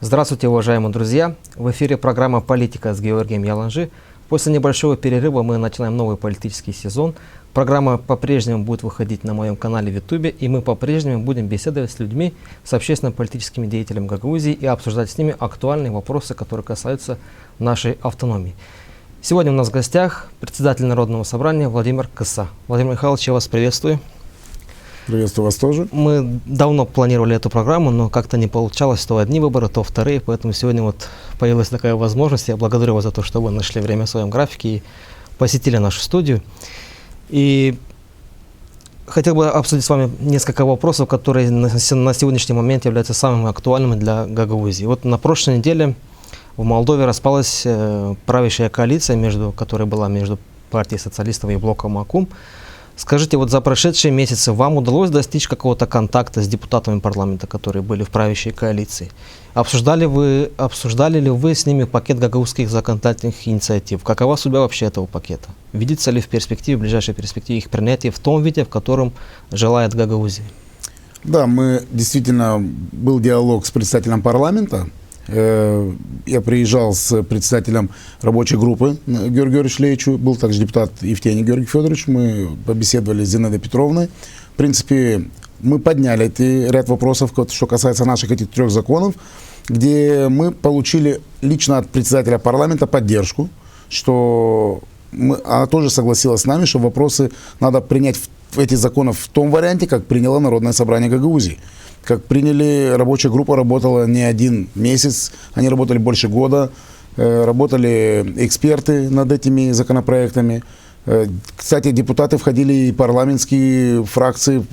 Здравствуйте, уважаемые друзья! В эфире программа «Политика» с Георгием Яланжи. После небольшого перерыва мы начинаем новый политический сезон. Программа по-прежнему будет выходить на моем канале в YouTube, и мы по-прежнему будем беседовать с людьми, с общественно-политическими деятелями Гагаузии и обсуждать с ними актуальные вопросы, которые касаются нашей автономии. Сегодня у нас в гостях председатель Народного собрания Владимир Кыса. Владимир Михайлович, я вас приветствую. Приветствую вас тоже. Мы давно планировали эту программу, но как-то не получалось, то одни выборы, то вторые, поэтому сегодня вот появилась такая возможность. Я благодарю вас за то, что вы нашли время в своем графике и посетили нашу студию. И хотел бы обсудить с вами несколько вопросов, которые на сегодняшний момент являются самыми актуальными для Гагаузии. Вот на прошлой неделе в Молдове распалась правящая коалиция, которая была между партией социалистов и блоком АКУМ. Скажите, вот за прошедшие месяцы вам удалось достичь какого-то контакта с депутатами парламента, которые были в правящей коалиции? Обсуждали ли вы с ними пакет гагаузских законодательных инициатив? Какова судьба вообще этого пакета? Видится ли в ближайшей перспективе их принятие в том виде, в котором желает Гагаузия? Да, действительно был диалог с председателем парламента. Я приезжал с председателем рабочей группы Георгием Георгиевичем Леичу, был также депутат Евтений Георгий Федорович, мы побеседовали с Зинаидой Петровной. В принципе, мы подняли ряд вопросов, что касается наших этих 3 законов, где мы получили лично от председателя парламента поддержку, что она тоже согласилась с нами, что вопросы надо принять эти законы в том варианте, как приняло Народное собрание Гагаузии. Как приняли, рабочая группа работала не 1 месяц, они работали больше года, работали эксперты над этими законопроектами. Кстати, депутаты входили и парламентские фракции,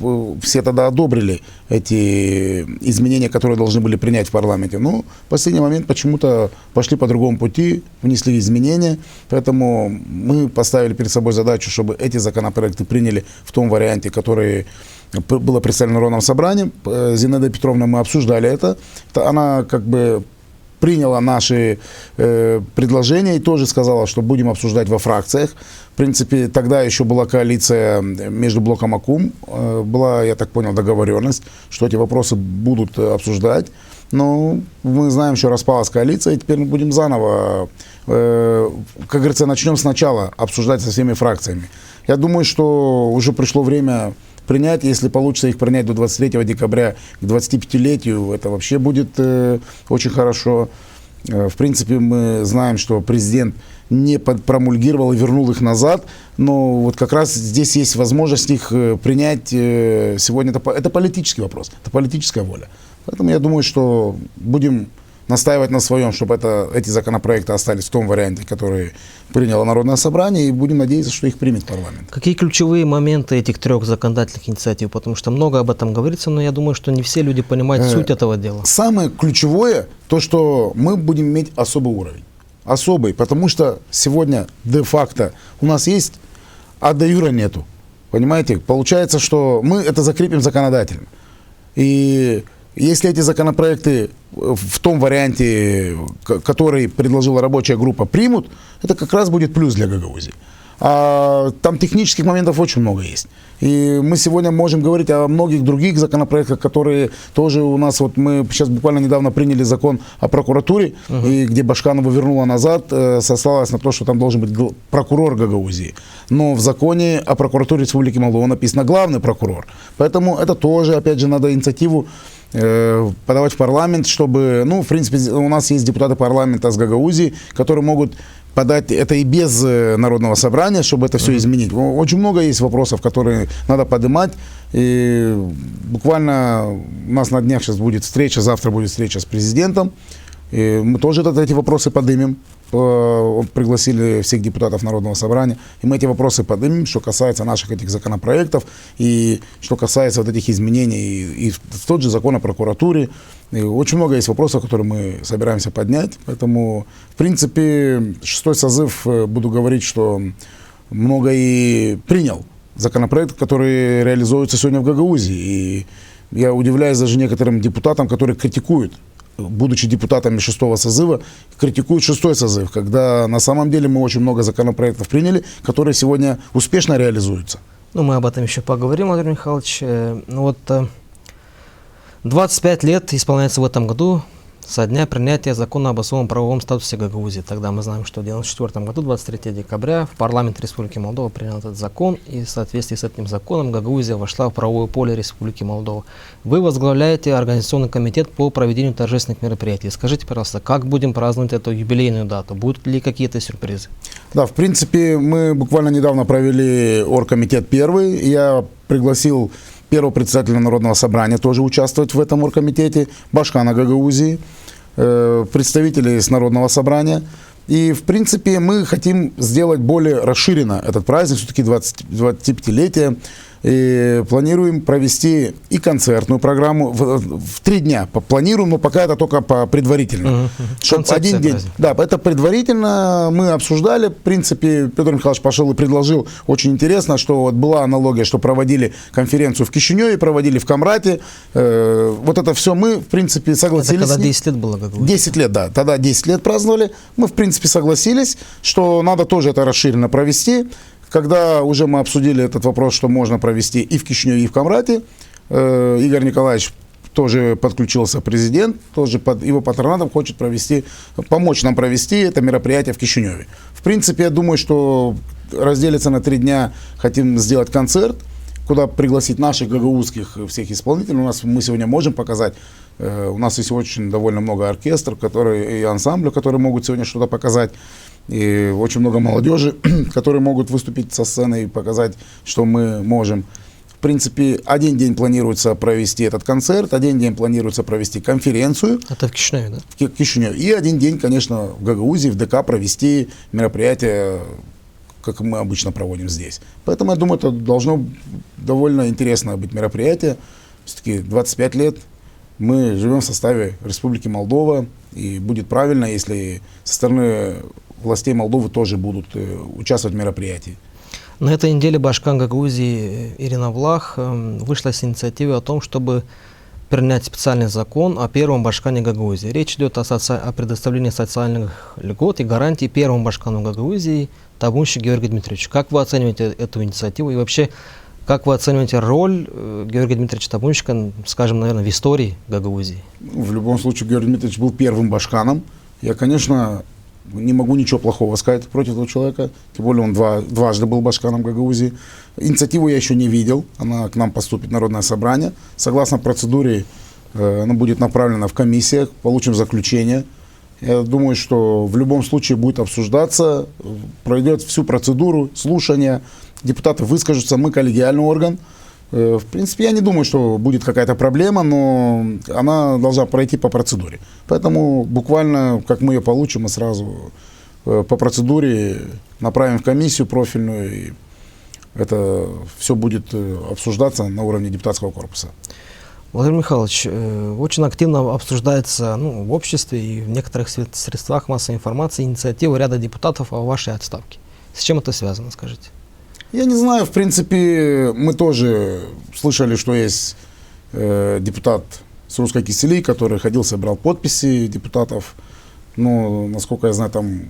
все тогда одобрили эти изменения, которые должны были принять в парламенте. Но в последний момент почему-то пошли по другому пути, внесли изменения, поэтому мы поставили перед собой задачу, чтобы эти законопроекты приняли в том варианте, который было представлено Народным собранием. С Зинаидой Петровной мы обсуждали это. Она как бы приняла наши предложения и тоже сказала, что будем обсуждать во фракциях. В принципе, тогда еще была коалиция между блоком АКУМ. Была, я так понял, договоренность, что эти вопросы будут обсуждать. Но мы знаем, что распалась коалиция, и теперь мы будем заново, как говорится, начнем сначала обсуждать со всеми фракциями. Я думаю, что уже пришло время принять, если получится их принять до 23 декабря к 25-летию, это вообще будет очень хорошо. В принципе, мы знаем, что президент не промульгировал и вернул их назад, но вот как раз здесь есть возможность их принять сегодня. Это политический вопрос, это политическая воля. Поэтому я думаю, что будем настаивать на своем, чтобы эти законопроекты остались в том варианте, который приняло Народное собрание, и будем надеяться, что их примет парламент. Какие ключевые моменты этих 3 законодательных инициатив? Потому что много об этом говорится, но я думаю, что не все люди понимают суть этого дела. Самое ключевое, то, что мы будем иметь особый уровень. Особый, потому что сегодня де-факто у нас есть, а де-юре нету. Понимаете? Получается, что мы это закрепим законодательно. И если эти законопроекты в том варианте, который предложила рабочая группа, примут, это как раз будет плюс для Гагаузии. А там технических моментов очень много есть. И мы сегодня можем говорить о многих других законопроектах, которые тоже у нас, вот мы сейчас буквально недавно приняли закон о прокуратуре, и где Башканова вернула назад, сослалась на то, что там должен быть прокурор Гагаузии. Но в законе о прокуратуре Республики Молдова написано главный прокурор. Поэтому это тоже, опять же, надо инициативу подавать в парламент, чтобы, в принципе, у нас есть депутаты парламента с Гагаузии, которые могут подать это и без Народного собрания, чтобы это все изменить. Очень много есть вопросов, которые надо поднимать. И буквально у нас на днях сейчас будет встреча, завтра будет встреча с президентом. И мы тоже эти вопросы поднимем. Пригласили всех депутатов Народного собрания. И мы эти вопросы поднимем, что касается наших этих законопроектов, и что касается вот этих изменений, и в тот же закон о прокуратуре. И очень много есть вопросов, которые мы собираемся поднять. Поэтому, в принципе, 6-й созыв, буду говорить, что много и принял законопроект, который реализуется сегодня в Гагаузии. И я удивляюсь даже некоторым депутатам, которые критикуют, будучи депутатами 6-го созыва, критикуют 6-й созыв, когда на самом деле мы очень много законопроектов приняли, которые сегодня успешно реализуются. Мы об этом еще поговорим, Владимир Михайлович. 25 лет исполняется в этом году со дня принятия закона об особом правовом статусе Гагаузии. Тогда мы знаем, что в 1994 году, 23 декабря, в парламент Республики Молдова принял этот закон, и в соответствии с этим законом Гагаузия вошла в правовое поле Республики Молдова. Вы возглавляете Организационный комитет по проведению торжественных мероприятий. Скажите, пожалуйста, как будем праздновать эту юбилейную дату? Будут ли какие-то сюрпризы? Да, в принципе, мы буквально недавно провели оргкомитет первый. Я пригласил первого председателя Народного собрания тоже участвовать в этом оргкомитете, Башкана Гагаузии, представителей с Народного собрания. И, в принципе, мы хотим сделать более расширенно этот праздник, все-таки 25-летие. И планируем провести и концертную программу в 3 дня. Планируем, но пока это только по предварительно. Чтобы один день. Да, это предварительно мы обсуждали. В принципе, Петр Михайлович пошел и предложил. Очень интересно, что вот была аналогия, что проводили конференцию в Кишиневе, проводили в Камрате. Вот это все мы, в принципе, согласились. Это когда 10 лет было, как вы? 10 лет, да. Тогда 10 лет праздновали. Мы, в принципе, согласились, что надо тоже это расширенно провести. Когда уже мы обсудили этот вопрос, что можно провести и в Кишиневе, и в Камрате, Игорь Николаевич тоже подключился, президент, тоже под его патронатом хочет помочь нам провести это мероприятие в Кишиневе. В принципе, я думаю, что разделиться на 3 дня, хотим сделать концерт, куда пригласить наших гагаузских всех исполнителей. Мы сегодня можем показать, у нас есть очень довольно много оркестров и ансамблей, которые могут сегодня что-то показать. И очень много молодежи, которые могут выступить со сцены и показать, что мы можем. В принципе, один день планируется провести этот концерт, один день планируется провести конференцию. Это в Кишиневе, да? В Кишиневе. И один день, конечно, в Гагаузии, в ДК провести мероприятие, как мы обычно проводим здесь. Поэтому, я думаю, это должно довольно интересное быть мероприятие. Все-таки 25 лет мы живем в составе Республики Молдова, и будет правильно, если со стороны властей Молдовы тоже будут участвовать в мероприятии. На этой неделе Башкан Гагаузии Ирина Влах вышла с инициативой о том, чтобы принять специальный закон о первом Башкане Гагаузии. Речь идет о предоставлении социальных льгот и гарантий первому Башкану Гагаузии Табунщику Георгию Дмитриевичу. Как вы оцениваете эту инициативу и вообще, как вы оцениваете роль Георгия Дмитриевича Табунщика, скажем, наверное, в истории Гагаузии? В любом случае, Георгий Дмитриевич был первым Башканом. Я, конечно, не могу ничего плохого сказать против этого человека, тем более он дважды был Башканом Гагаузии. Инициативу я еще не видел, она к нам поступит в Народное собрание. Согласно процедуре, она будет направлена в комиссиях, получим заключение. Я думаю, что в любом случае будет обсуждаться, пройдет всю процедуру, слушания, депутаты выскажутся, мы коллегиальный орган. В принципе, я не думаю, что будет какая-то проблема, но она должна пройти по процедуре. Поэтому буквально, как мы ее получим, мы сразу по процедуре направим в комиссию профильную, и это все будет обсуждаться на уровне депутатского корпуса. Владимир Михайлович, очень активно обсуждается в обществе и в некоторых средствах массовой информации инициатива ряда депутатов о вашей отставке. С чем это связано, скажите? Я не знаю, в принципе, мы тоже слышали, что есть депутат с Русской Кисели, который ходил, собирал подписи депутатов. Но, насколько я знаю, там...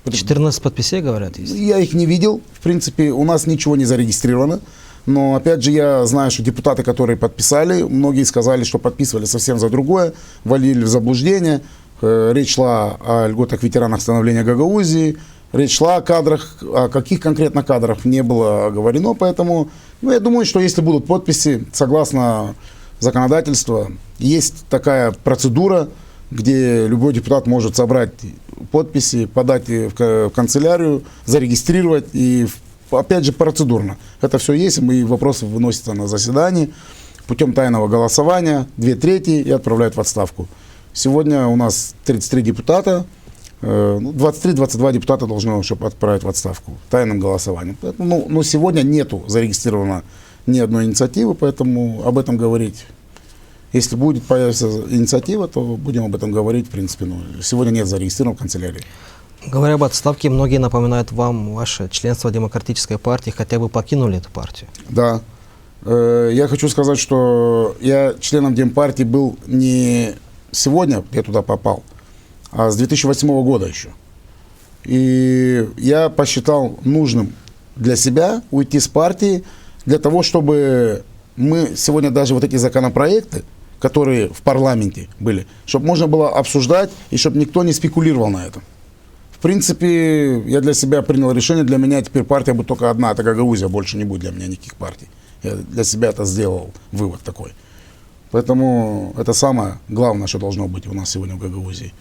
14 подписей, говорят, есть? Я их не видел. В принципе, у нас ничего не зарегистрировано. Но, опять же, я знаю, что депутаты, которые подписали, многие сказали, что подписывали совсем за другое, вводили в заблуждение. Речь шла о льготах ветеранах становления Гагаузии. Речь шла о кадрах, о каких конкретно кадрах не было оговорено, поэтому я думаю, что если будут подписи, согласно законодательству, есть такая процедура, где любой депутат может собрать подписи, подать в канцелярию, зарегистрировать, и опять же процедурно. Это все есть, и вопросы выносятся на заседании путем тайного голосования, 2/3 и отправляют в отставку. Сегодня у нас 33 депутата. 23-22 депутата должны отправить в отставку тайным голосованием. Но сегодня нету зарегистрировано ни одной инициативы, поэтому об этом говорить. Если будет появиться инициатива, то будем об этом говорить, в принципе. Сегодня нет зарегистрировано в канцелярии. Говоря об отставке, многие напоминают вам ваше членство в Демократической партии, хотя вы покинули эту партию. Да. Я хочу сказать, что я членом Демпартии был не сегодня, я туда попал, а с 2008 года еще. И я посчитал нужным для себя уйти с партии, для того, чтобы мы сегодня даже вот эти законопроекты, которые в парламенте были, чтобы можно было обсуждать и чтобы никто не спекулировал на этом. В принципе, я для себя принял решение, для меня теперь партия будет только одна, это Гагаузия, больше не будет для меня никаких партий. Я для себя это сделал, вывод такой. Поэтому это самое главное, что должно быть у нас сегодня в Гагаузии.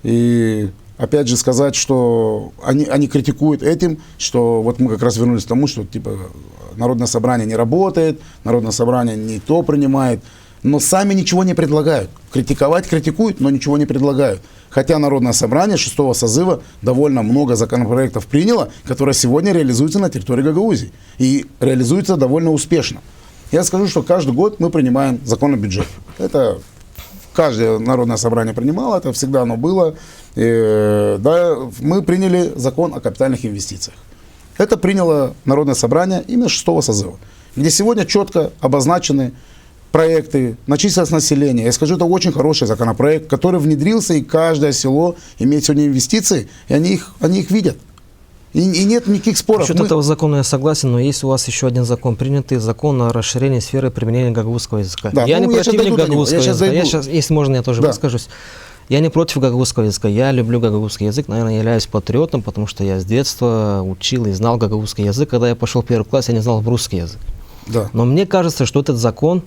И опять же сказать, что они критикуют этим, что вот мы как раз вернулись к тому, что типа Народное собрание не работает, Народное собрание не то принимает, но сами ничего не предлагают. Критиковать критикуют, но ничего не предлагают. Хотя Народное собрание 6-го созыва довольно много законопроектов приняло, которые сегодня реализуются на территории Гагаузии. И реализуются довольно успешно. Я скажу, что каждый год мы принимаем закон о бюджете. Это каждое Народное собрание принимало, это всегда оно было. Да, мы приняли закон о капитальных инвестициях. Это приняло Народное собрание именно 6-го созыва, где сегодня четко обозначены проекты на численность населения. Я скажу, это очень хороший законопроект, который внедрился, и каждое село имеет сегодня инвестиции, и они их видят. И нет никаких споров. Насчет этого закона я согласен, но есть у вас еще один закон принятый, закон о расширении сферы применения гагаузского языка. Да, я не противник гагаузского языка. Я сейчас, если можно, я тоже выскажусь. Я не против гагаузского языка. Я люблю гагаузский язык, наверное, являюсь патриотом, потому что я с детства учил и знал гагаузский язык. Когда я пошел в первый класс, я не знал русский язык. Да. Но мне кажется, что этот закон,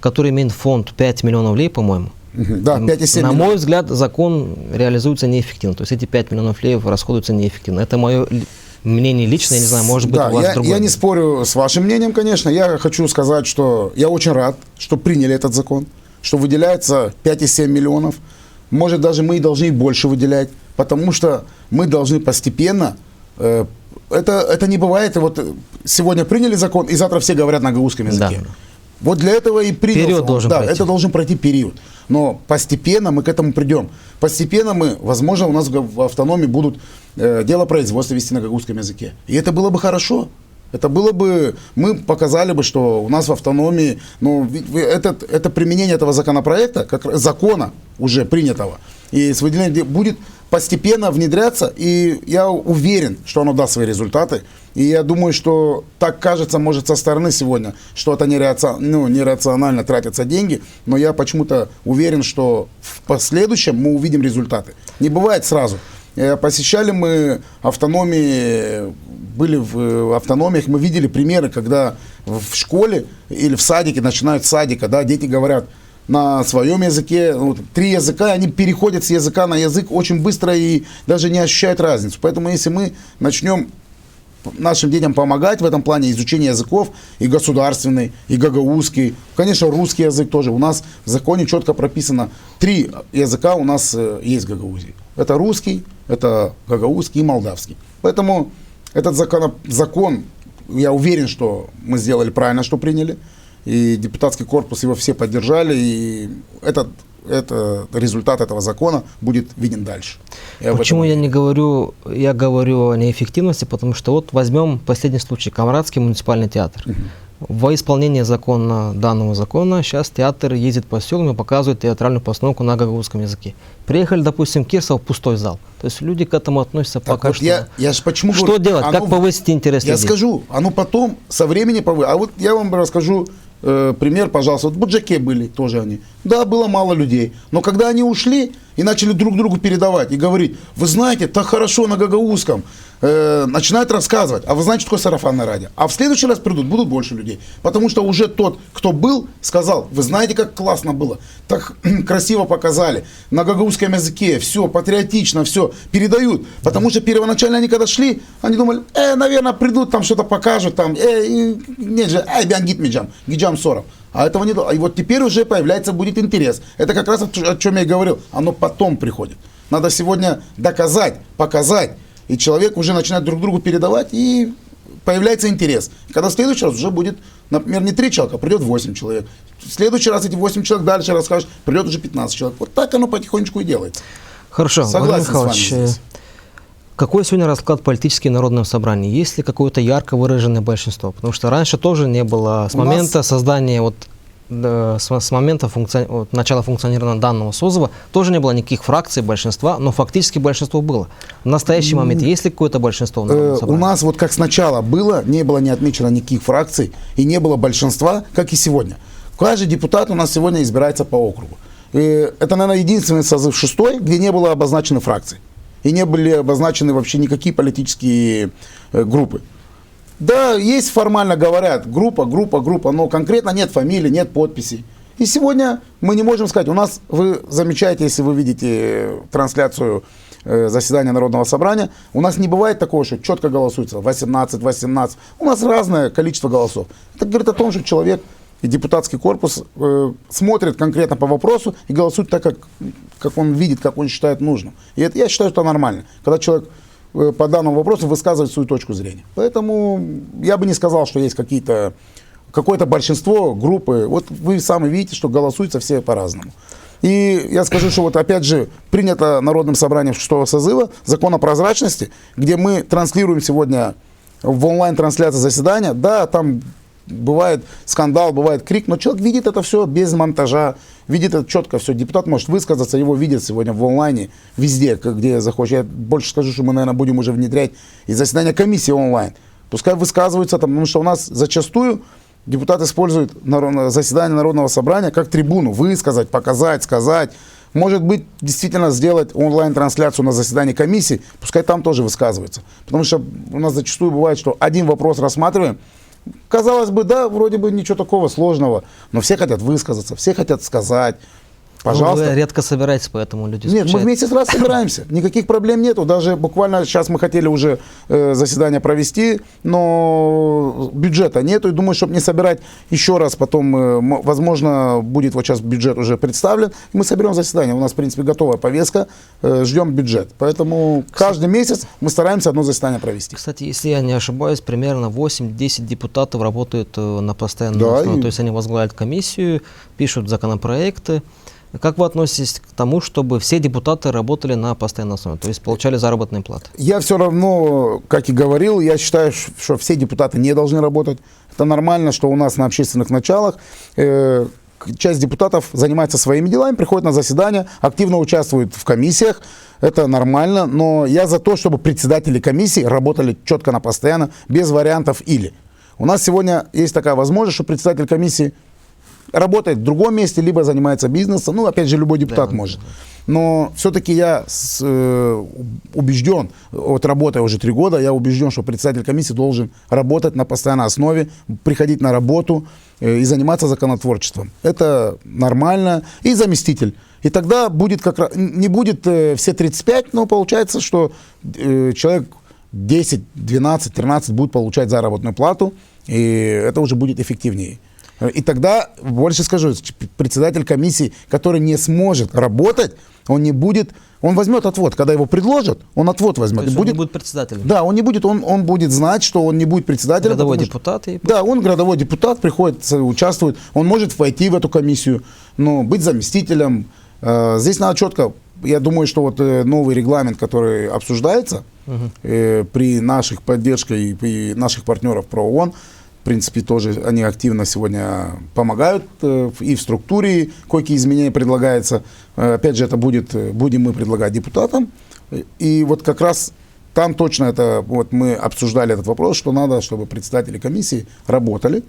который имеет фонд 5 миллионов лей, по-моему, да, 5,7 на мой взгляд, закон реализуется неэффективно. То есть эти 5 миллионов лей расходуются неэффективно. Это мое мнение личное, я не знаю, может быть, у вас другое. Я не спорю с вашим мнением, конечно. Я хочу сказать, что я очень рад, что приняли этот закон, что выделяется 5,7 миллионов. Может, даже мы и должны больше выделять, потому что мы должны постепенно... Это не бывает. Вот сегодня приняли закон, и завтра все говорят на гагаузском языке. Да. Вот для этого и принялся. Период должен пройти. Это должен пройти период. Но постепенно мы к этому придем. Постепенно мы, возможно, у нас в автономии будут дело производства вести на гагаузском языке. И это было бы хорошо. Это было бы, мы показали бы, что у нас в автономии, это применение этого законопроекта, как закона уже принятого, и с выделением будет постепенно внедряться, и я уверен, что оно даст свои результаты. И я думаю, что так кажется, может, со стороны сегодня, что это нерационально тратятся деньги, но я почему-то уверен, что в последующем мы увидим результаты. Не бывает сразу. Посещали мы автономии, были в автономиях, мы видели примеры, когда в школе или в садике, начинают с садика, да, дети говорят на своем языке, 3 языка, они переходят с языка на язык очень быстро и даже не ощущают разницу. Поэтому если мы начнем нашим детям помогать в этом плане изучения языков, и государственный, и гагаузский, конечно, русский язык тоже. У нас в законе четко прописано 3 языка у нас есть в Гагаузии. Это русский, это гагаузский и молдавский. Поэтому этот закон, я уверен, что мы сделали правильно, что приняли. И депутатский корпус его все поддержали. И результат этого закона будет виден дальше. Почему я не говорю, я говорю о неэффективности, потому что вот возьмем последний случай, Камрадский муниципальный театр. Во исполнение данного закона сейчас театр ездит по селам и показывает театральную постановку на гагаузском языке. Приехали, допустим, Кирсов, пустой зал. То есть люди к этому относятся пока что. Почему что говорю, делать? Как повысить интерес людей? Я скажу, оно потом со временем повысит. А вот я вам расскажу пример, пожалуйста. Вот в Буджаке были тоже они. Да, было мало людей. Но когда они ушли и начали друг другу передавать и говорить, вы знаете, так хорошо на гагаузском, начинают рассказывать, а вы знаете, что такое сарафанное радио. А в следующий раз будут больше людей. Потому что уже тот, кто был, сказал, вы знаете, как классно было, так красиво показали, на гагаузском языке, все, патриотично, все, передают. Потому что первоначально они когда шли, они думали, наверное, придут, там что-то покажут, там, нет же, гиджам 40. А этого не было. И вот теперь уже появляется, будет интерес. Это как раз о чем я и говорил. Оно потом приходит. Надо сегодня доказать, показать. И человек уже начинает друг другу передавать, и появляется интерес. Когда в следующий раз уже будет, например, не 3 человека, а придет 8 человек. В следующий раз эти 8 человек дальше расскажут, придет уже 15 человек. Вот так оно потихонечку и делается. Хорошо, согласен с вами здесь. Какой сегодня расклад политический в Народном собрании? Есть ли какое-то ярко выраженное большинство? Потому что раньше тоже не было, с момента создания, с момента начала функционирования данного созыва, тоже не было никаких фракций, большинства, но фактически большинство было. В настоящий момент есть ли какое-то большинство в Народном собрании? У нас вот как сначала было, не было не отмечено никаких фракций и не было большинства, как и сегодня. Каждый депутат у нас сегодня избирается по округу. И это, наверное, единственный созыв 6-й, где не было обозначены фракции. И не были обозначены вообще никакие политические группы. Да, есть формально говорят, группа, но конкретно нет фамилии, нет подписей. И сегодня мы не можем сказать, у нас, вы замечаете, если вы видите трансляцию заседания Народного собрания, у нас не бывает такого, что четко голосуется 18. У нас разное количество голосов. Это говорит о том, что человек и депутатский корпус смотрит конкретно по вопросу и голосует так, как он видит, как он считает нужным. И это, я считаю, что это нормально, когда человек по данному вопросу высказывает свою точку зрения. Поэтому я бы не сказал, что есть какое-то большинство группы. Вот вы сами видите, что голосуются все по-разному. И я скажу, что вот опять же принято Народным собранием 6-го созыва закон о прозрачности, где мы транслируем сегодня в онлайн-трансляции заседания. Да, там бывает скандал, бывает крик, но человек видит это все без монтажа, видит это четко все. Депутат может высказаться, его видят сегодня в онлайне, везде, где захочет. Я больше скажу, что мы, наверное, будем уже внедрять и заседания комиссии онлайн. Пускай высказываются там, потому что у нас зачастую депутат использует заседание Народного собрания как трибуну, высказать, показать, сказать. Может быть, действительно сделать онлайн-трансляцию на заседании комиссии, пускай там тоже высказывается. Потому что у нас зачастую бывает, что один вопрос рассматриваем, казалось бы, да, вроде бы ничего такого сложного, но все хотят высказаться, все хотят сказать. Пожалуйста. Ну, вы редко собираетесь, поэтому люди скучают. Нет, мы вместе раз собираемся, никаких проблем нету. Даже буквально сейчас мы хотели уже заседание провести, но бюджета нету. И думаю, чтобы не собирать еще раз потом, возможно, будет вот сейчас бюджет уже представлен, и мы соберем заседание. У нас, в принципе, готовая повестка, ждем бюджет. Поэтому каждый месяц мы стараемся одно заседание провести. Кстати, если я не ошибаюсь, примерно 8-10 депутатов работают на постоянной основе. То есть они возглавляют комиссию, пишут законопроекты. Как вы относитесь к тому, чтобы все депутаты работали на постоянной основе, то есть получали заработные платы? Я все равно, как и говорил, я считаю, что все депутаты не должны работать. Это нормально, что у нас на общественных началах часть депутатов занимается своими делами, приходит на заседания, активно участвует в комиссиях. Это нормально, но я за то, чтобы председатели комиссий работали четко на постоянно, без вариантов «или». У нас сегодня есть такая возможность, что председатель комиссии работает в другом месте, либо занимается бизнесом. Ну, опять же, любой депутат может. Но все-таки я убежден, вот работая уже 3 года, я убежден, что председатель комиссии должен работать на постоянной основе, приходить на работу и заниматься законотворчеством. Это нормально. И заместитель. И тогда будет как раз, не будет все 35, но получается, что человек 10, 12, 13 будет получать заработную плату, и это уже будет эффективнее. И тогда, больше скажу, председатель комиссии, который не сможет работать, он не будет, он возьмет отвод. Когда его предложат, он отвод возьмет. То есть он не будет председателем? Да, он не будет, он будет знать, что он не будет председателем. Городовой депутат? Да, он городовой депутат, приходит, участвует, он может войти в эту комиссию, но быть заместителем. Здесь надо четко, я думаю, что вот новый регламент, который обсуждается при наших поддержке и при наших партнеров ПРООН, в принципе, тоже они активно сегодня помогают и в структуре, какие изменения предлагаются. Опять же, это будем мы предлагать депутатам. И вот как раз там точно это, вот мы обсуждали этот вопрос, что надо, чтобы председатели комиссии работали.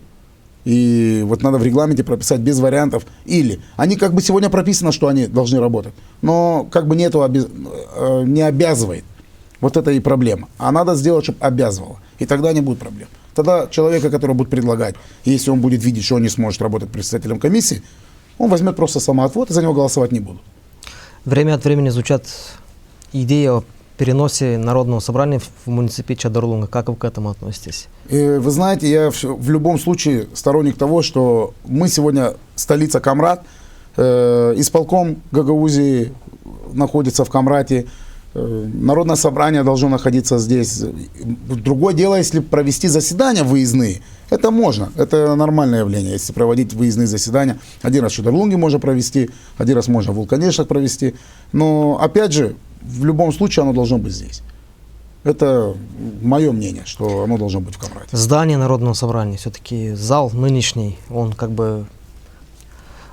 И вот надо в регламенте прописать без вариантов «или». Они как бы сегодня прописано, что они должны работать, но как бы не обязывает. Вот это и проблема. А надо сделать, чтобы обязывало. И тогда не будет проблем. Тогда человека, который будет предлагать, если он будет видеть, что он не сможет работать председателем комиссии, он возьмет просто самоотвод и за него голосовать не будут. Время от времени звучат идеи о переносе Народного собрания в муниципалитет Чадырлунга. Как вы к этому относитесь? Вы знаете, я в любом случае сторонник того, что мы сегодня столица Камрат, исполком Гагаузии находится в Камрате, Народное собрание должно находиться здесь. Другое дело, если провести заседания выездные, это можно, это нормальное явление, если проводить выездные заседания. Один раз в Чадырлунге можно провести, один раз можно в Вулканешах провести, но опять же, в любом случае оно должно быть здесь. Это мое мнение, что оно должно быть в Камрате. Здание Народного собрания, все-таки зал нынешний, он как бы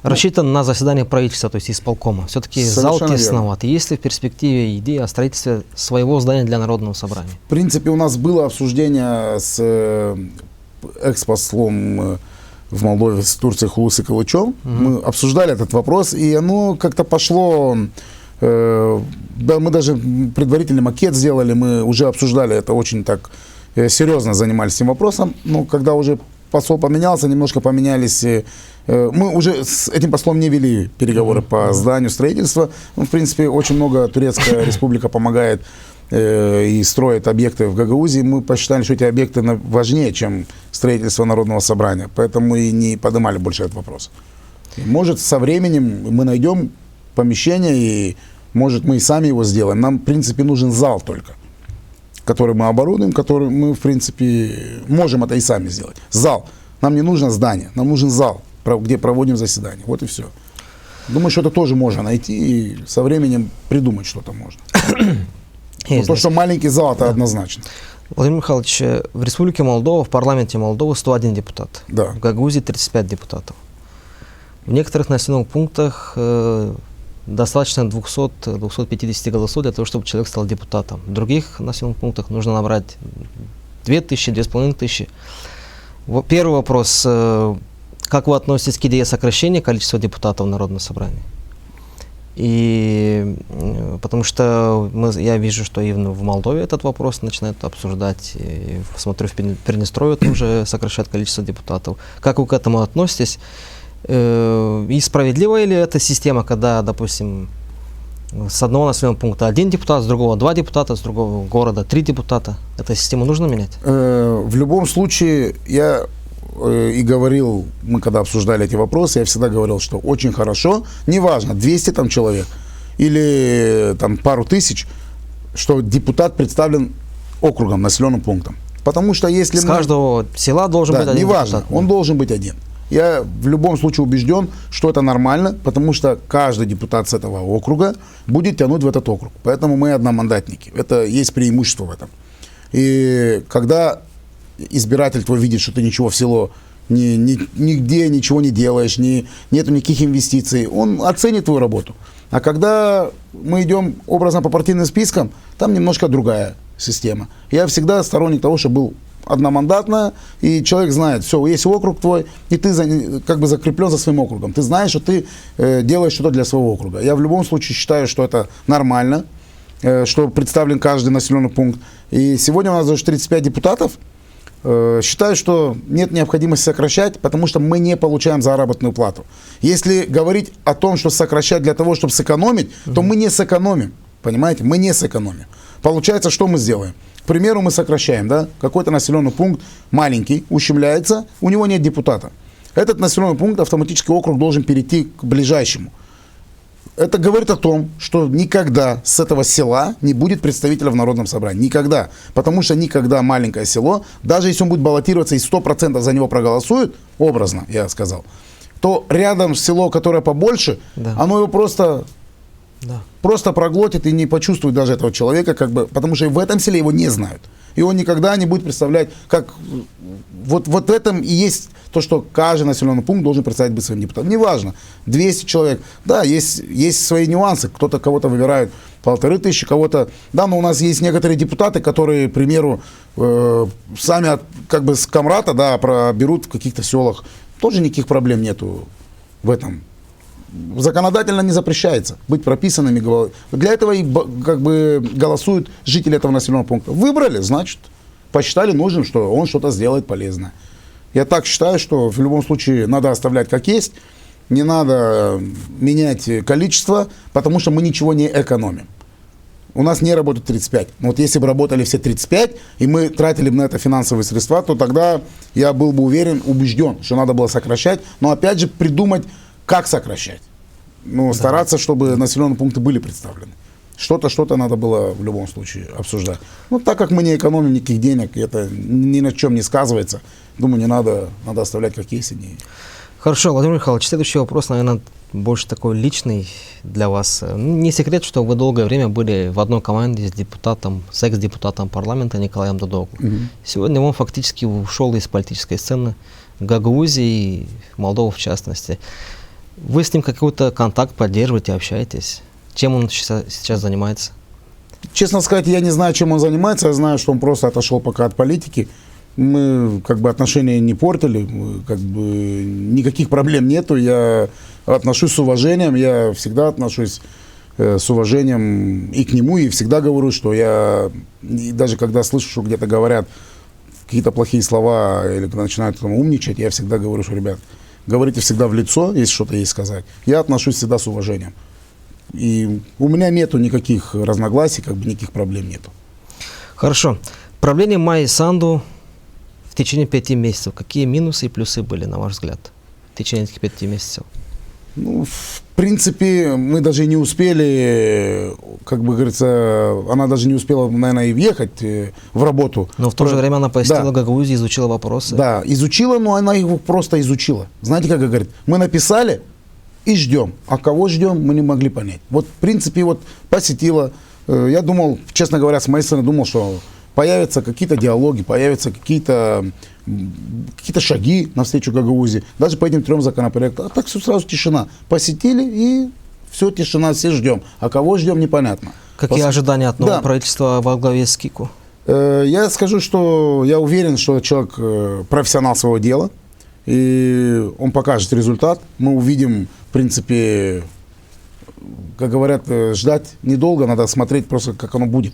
рассчитан на заседание правительства, то есть исполкома. Все-таки зал тесноват. Есть ли в перспективе идея о строительстве своего здания для Народного собрания? В принципе, у нас было обсуждение с экс-послом в Молдове с Турцией Хулус и Калычом. Мы обсуждали этот вопрос, и оно как-то пошло. Да, мы даже предварительный макет сделали, мы уже обсуждали это, очень так серьезно занимались этим вопросом. Но когда уже посол поменялся, немножко поменялись. Мы уже с этим послом не вели переговоры по зданию строительства. Ну, в принципе, очень много Турецкая республика помогает и строит объекты в Гагаузии. Мы посчитали, что эти объекты важнее, чем строительство Народного собрания. Поэтому и не поднимали больше этот вопрос. Может, со временем мы найдем помещение, и может, мы и сами его сделаем. Нам, в принципе, нужен зал только, который мы оборудуем, который мы, в принципе, можем это и сами сделать. Зал. Нам не нужно здание, нам нужен зал, где проводим заседания. Вот и все. Думаю, что это тоже можно найти, и со временем придумать что-то можно. Но то, что маленький зал, это однозначно. Владимир Михайлович, в Республике Молдова, в парламенте Молдовы 101 депутат. Да. В Гагаузии 35 депутатов. В некоторых населенных пунктах достаточно 200-250 голосов для того, чтобы человек стал депутатом. В других населенных пунктах нужно набрать 2000-2500. Первый вопрос. Как вы относитесь к идее сокращения количества депутатов в Народном собрании? И потому что я вижу, что и в Молдове этот вопрос начинают обсуждать. И смотрю, в Приднестровье тоже сокращают количество депутатов. Как вы к этому относитесь? И справедливая ли эта система, когда, допустим, с одного населенного пункта 1 депутат, с другого 2 депутата, с другого города 3 депутата? Эту систему нужно менять? В любом случае, я и говорил, мы когда обсуждали эти вопросы, я всегда говорил, что очень хорошо, неважно, 200 там человек или там пару тысяч, что депутат представлен округом, населенным пунктом. Потому что если с каждого села должен быть один неважно, депутат. Он должен быть один. Я в любом случае убежден, что это нормально, потому что каждый депутат с этого округа будет тянуть в этот округ. Поэтому мы одномандатники. Это есть преимущество в этом. И когда избиратель твой видит, что ты ничего в село нигде ничего не делаешь, нету никаких инвестиций, он оценит твою работу. А когда мы идем образно по партийным спискам, там немножко другая система. Я всегда сторонник того, чтобы был одномандатная, и человек знает, все, есть округ твой, и ты как бы закреплен за своим округом. Ты знаешь, что ты делаешь что-то для своего округа. Я в любом случае считаю, что это нормально, что представлен каждый населенный пункт. И сегодня у нас даже 35 депутатов. Считаю, что нет необходимости сокращать, потому что мы не получаем заработную плату. Если говорить о том, что сокращать для того, чтобы сэкономить, то мы не сэкономим. Понимаете? Мы не сэкономим. Получается, что мы сделаем? К примеру, мы сокращаем, да? Какой-то населенный пункт маленький, ущемляется, у него нет депутата. Этот населенный пункт, автоматически округ должен перейти к ближайшему. Это говорит о том, что никогда с этого села не будет представителя в Народном собрании. Никогда. Потому что никогда маленькое село, даже если он будет баллотироваться и 100% за него проголосуют, образно, я сказал, то рядом село, которое побольше, оно его просто проглотит и не почувствует даже этого человека, как бы, потому что в этом селе его не знают. И он никогда не будет представлять, как вот в этом и есть то, что каждый населенный пункт должен представить быть своим депутатом. Неважно, 200 человек, да, есть свои нюансы, кто-то кого-то выбирает 1500, кого-то, да, но у нас есть некоторые депутаты, которые, к примеру, сами как бы с Камрата, да, берут в каких-то селах, тоже никаких проблем нету в этом. Законодательно не запрещается быть прописанными. Для этого и как бы голосуют жители этого населенного пункта. Выбрали, значит, посчитали нужным, что он что-то сделает полезное. Я так считаю, что в любом случае надо оставлять как есть, не надо менять количество, потому что мы ничего не экономим. У нас не работают 35. Но вот если бы работали все 35, и мы тратили бы на это финансовые средства, то тогда я был бы уверен, убежден, что надо было сокращать. Но опять же придумать, как сокращать. Ну, стараться, чтобы населенные пункты были представлены. Что-то надо было в любом случае обсуждать. Ну, так как мы не экономим никаких денег, это ни на чем не сказывается, думаю, не надо оставлять как есть. Хорошо, Владимир Михайлович, следующий вопрос, наверное, больше такой личный для вас. Не секрет, что вы долгое время были в одной команде с экс-депутатом парламента Николаем Додоглу. Сегодня он фактически ушел из политической сцены Гагаузии, Молдовы в частности. Вы с ним какой-то контакт поддерживаете, общаетесь? Чем он сейчас занимается? Честно сказать, я не знаю, чем он занимается. Я знаю, что он просто отошел пока от политики. Мы как бы отношения не портили, как бы никаких проблем нету. Я отношусь с уважением, я всегда отношусь с уважением и к нему, и всегда говорю, что я, и даже когда слышу, что где-то говорят какие-то плохие слова или начинают там умничать, я всегда говорю, что, ребят, говорите всегда в лицо, если что-то есть сказать. Я отношусь всегда с уважением. И у меня нету никаких разногласий, как бы никаких проблем нету. Хорошо. Правление Майи Санду в течение 5 месяцев. Какие минусы и плюсы были, на ваш взгляд, в течение этих 5 месяцев? Ну, в принципе, мы даже не успели, как бы говорится, она даже не успела, наверное, и въехать в работу. Но в то же время она посетила Гагаузию, изучила вопросы. Да, изучила, но она их просто изучила. Знаете, как говорит, мы написали и ждем. А кого ждем, мы не могли понять. Вот, в принципе, вот посетила. Я думал, честно говоря, с моей стороны, думал, что появятся какие-то диалоги, появятся какие-то шаги навстречу Гагаузии, даже по этим 3 законопроектам. А так все сразу тишина. Посетили и все, тишина, все ждем. А кого ждем, непонятно. Какие ожидания от нового правительства во главе с Кику? Я скажу, что я уверен, что человек профессионал своего дела, и он покажет результат. Мы увидим, в принципе, как говорят, ждать недолго, надо смотреть просто, как оно будет.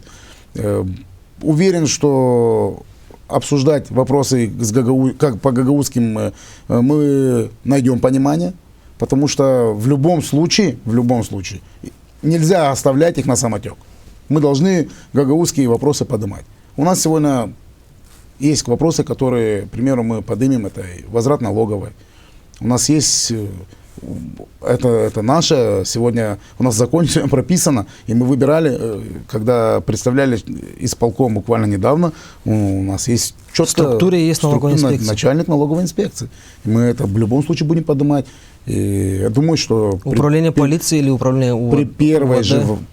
Уверен, что обсуждать вопросы как по гагаузским мы найдем понимание, потому что в любом случае нельзя оставлять их на самотек. Мы должны гагаузские вопросы поднимать. У нас сегодня есть вопросы, которые, к примеру, мы поднимем, это возврат налоговой. У нас есть, это наше, сегодня у нас в законе прописано, и мы выбирали, когда представляли исполком буквально недавно, у нас есть четко... В структуре есть налоговая инспекция. Начальник налоговой инспекции. Мы это в любом случае будем поднимать. И я думаю, что... Управление полиции или управление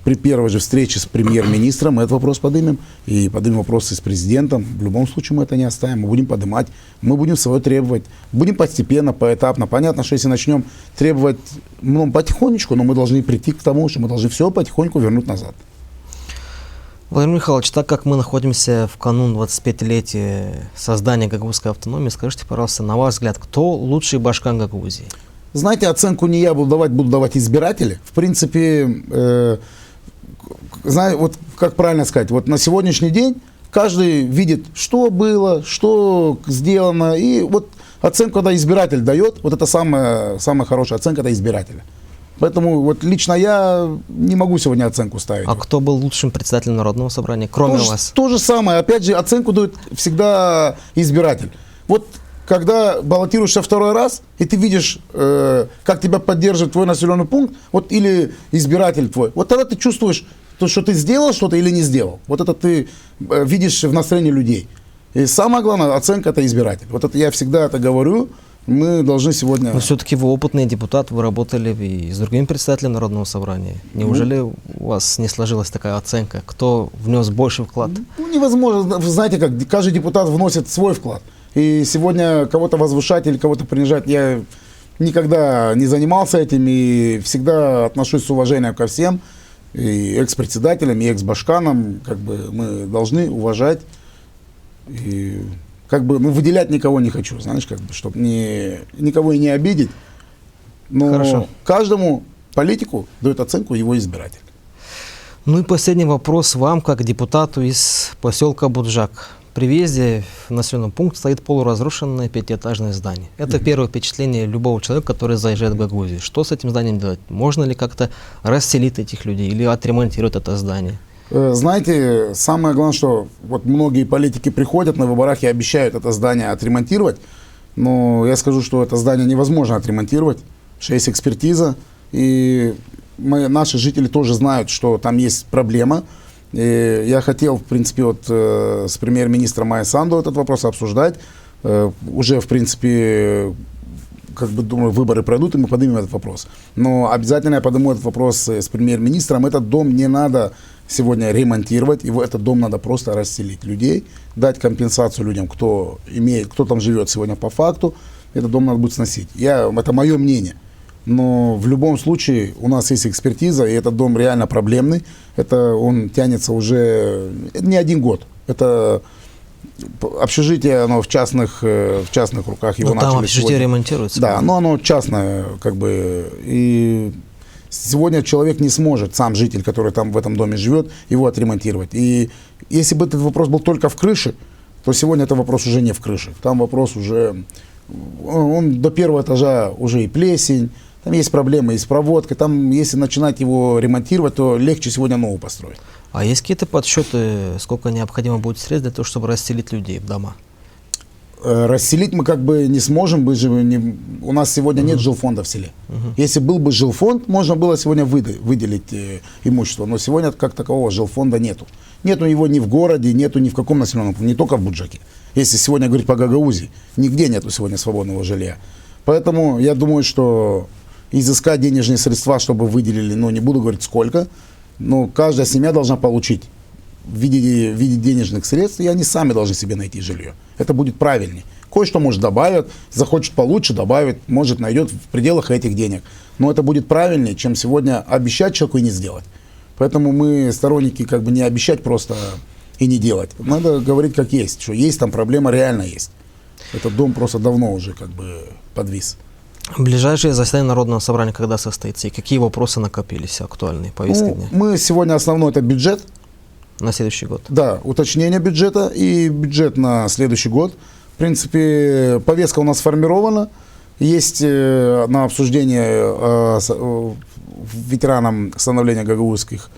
при первой же встрече с премьер-министром мы этот вопрос поднимем. И поднимем вопросы с президентом. В любом случае мы это не оставим. Мы будем поднимать. Мы будем свое требовать. Будем постепенно, поэтапно. Понятно, что если начнем требовать потихонечку, но мы должны прийти к тому, что мы должны все потихоньку вернуть назад. Владимир Михайлович, так как мы находимся в канун 25-летия создания гагаузской автономии, скажите, пожалуйста, на ваш взгляд, кто лучший башкан Гагаузии? Знаете, оценку не я буду давать избиратели. В принципе, вот как правильно сказать, вот на сегодняшний день каждый видит, что было, что сделано, и вот оценку, когда избиратель дает, вот это самая хорошая оценка, это избирателя. Поэтому вот лично я не могу сегодня оценку ставить. А кто был лучшим председателем Народного собрания, кроме вас? То же самое. Опять же, оценку дает всегда избиратель. Вот когда баллотируешься 2-й раз, и ты видишь, как тебя поддерживает твой населенный пункт, вот, или избиратель твой, вот тогда ты чувствуешь, что ты сделал что-то или не сделал. Вот это ты видишь в настроении людей. И самое главное, оценка – это избиратель. Вот это я всегда это говорю. Мы должны сегодня... Но все-таки вы опытный депутат, вы работали и с другими председателями Народного собрания. Неужели у вас не сложилась такая оценка? Кто внес больший вклад? Невозможно. Вы знаете, как каждый депутат вносит свой вклад. И сегодня кого-то возвышать или кого-то принижать я никогда не занимался этим и всегда отношусь с уважением ко всем. И экс-председателям, и экс-башканам. Как бы мы должны уважать и... Как бы, выделять никого не хочу, знаешь, как бы, чтобы никого и не обидеть. Но Хорошо. Каждому политику дает оценку его избиратель. Ну и последний вопрос вам, как депутату из поселка Буджак. При въезде в населенный пункт стоит полуразрушенное 5-этажное здание. Это первое впечатление любого человека, который заезжает в Гагаузию. Что с этим зданием делать? Можно ли как-то расселить этих людей или отремонтировать это здание? Знаете, самое главное, что вот многие политики приходят на выборах и обещают это здание отремонтировать, но я скажу, что это здание невозможно отремонтировать, потому что есть экспертиза, и наши жители тоже знают, что там есть проблема. И я хотел, в принципе, вот с премьер-министром Майей Санду этот вопрос обсуждать. Уже, в принципе, как бы, думаю, выборы пройдут, и мы поднимем этот вопрос. Но обязательно я подниму этот вопрос с премьер-министром. Этот дом не надо сегодня ремонтировать, этот дом надо просто расселить людей, дать компенсацию людям, кто там живет сегодня по факту. Этот дом надо будет сносить. Это мое мнение. Но в любом случае у нас есть экспертиза, и этот дом реально проблемный. Он тянется уже не 1 год. Это Общежитие, оно в частных руках. Его Ну, там начали общежитие сегодня. ремонтируется. Да, но оно частное, как бы, и сегодня человек не сможет, сам житель, который там в этом доме живет, его отремонтировать. И если бы этот вопрос был только в крыше, то сегодня это вопрос уже не в крыше. Там вопрос уже, он до первого этажа уже и плесень, там есть проблемы и с проводкой, там если начинать его ремонтировать, то легче сегодня новую построить. А есть какие-то подсчеты, сколько необходимо будет средств для того, чтобы расселить людей в дома? Расселить мы как бы не сможем, у нас сегодня нет жилфонда в селе. Если был бы жилфонд, можно было сегодня выделить имущество, но сегодня как такового жилфонда нету. Нету его ни в городе, нету ни в каком населенном пункте, не только в Буджаке. Если сегодня говорить по Гагаузии, нигде нету сегодня свободного жилья. Поэтому я думаю, что изыскать денежные средства, чтобы выделили, ну не буду говорить сколько, но каждая семья должна получить в виде денежных средств, и они сами должны себе найти жилье. Это будет правильнее. Кое-что, может, добавят, захочет получше, добавит, может, найдет в пределах этих денег. Но это будет правильнее, чем сегодня обещать человеку и не сделать. Поэтому мы сторонники как бы не обещать просто и не делать. Надо говорить как есть, что есть там проблема, реально есть. Этот дом просто давно уже как бы подвис. Ближайшее заседание Народного собрания когда состоится? И какие вопросы накопились актуальные, повестки дня? Мы сегодня основной это бюджет. На следующий год? Да, уточнение бюджета и бюджет на следующий год. В принципе, повестка у нас сформирована. Есть на обсуждение ветеранам становления гагаузских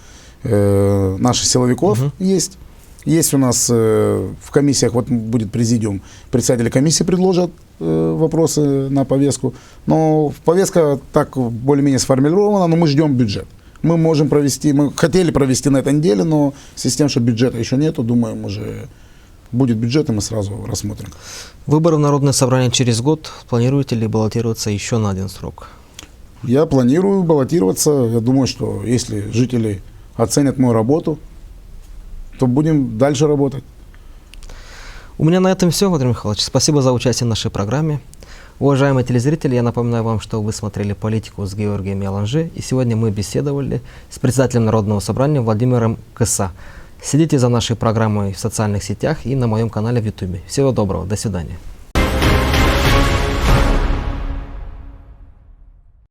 наших силовиков. Есть. Есть у нас в комиссиях, вот будет президиум, председатели комиссии предложат вопросы на повестку. Но повестка так более-менее сформирована, но мы ждем бюджет. Мы можем провести, мы хотели провести на этой неделе, но в связи с тем, что бюджета еще нету, думаем, уже будет бюджет, и мы сразу рассмотрим. Выборы в Народное собрание через год. Планируете ли баллотироваться еще на один срок? Я планирую баллотироваться. Я думаю, что если жители оценят мою работу, то будем дальше работать. У меня на этом все, Владимир Михайлович. Спасибо за участие в нашей программе. Уважаемые телезрители, я напоминаю вам, что вы смотрели «Политику» с Георгием Яланжи, и сегодня мы беседовали с председателем Народного собрания Владимиром Кыса. Следите за нашей программой в социальных сетях и на моем канале в YouTube. Всего доброго, до свидания.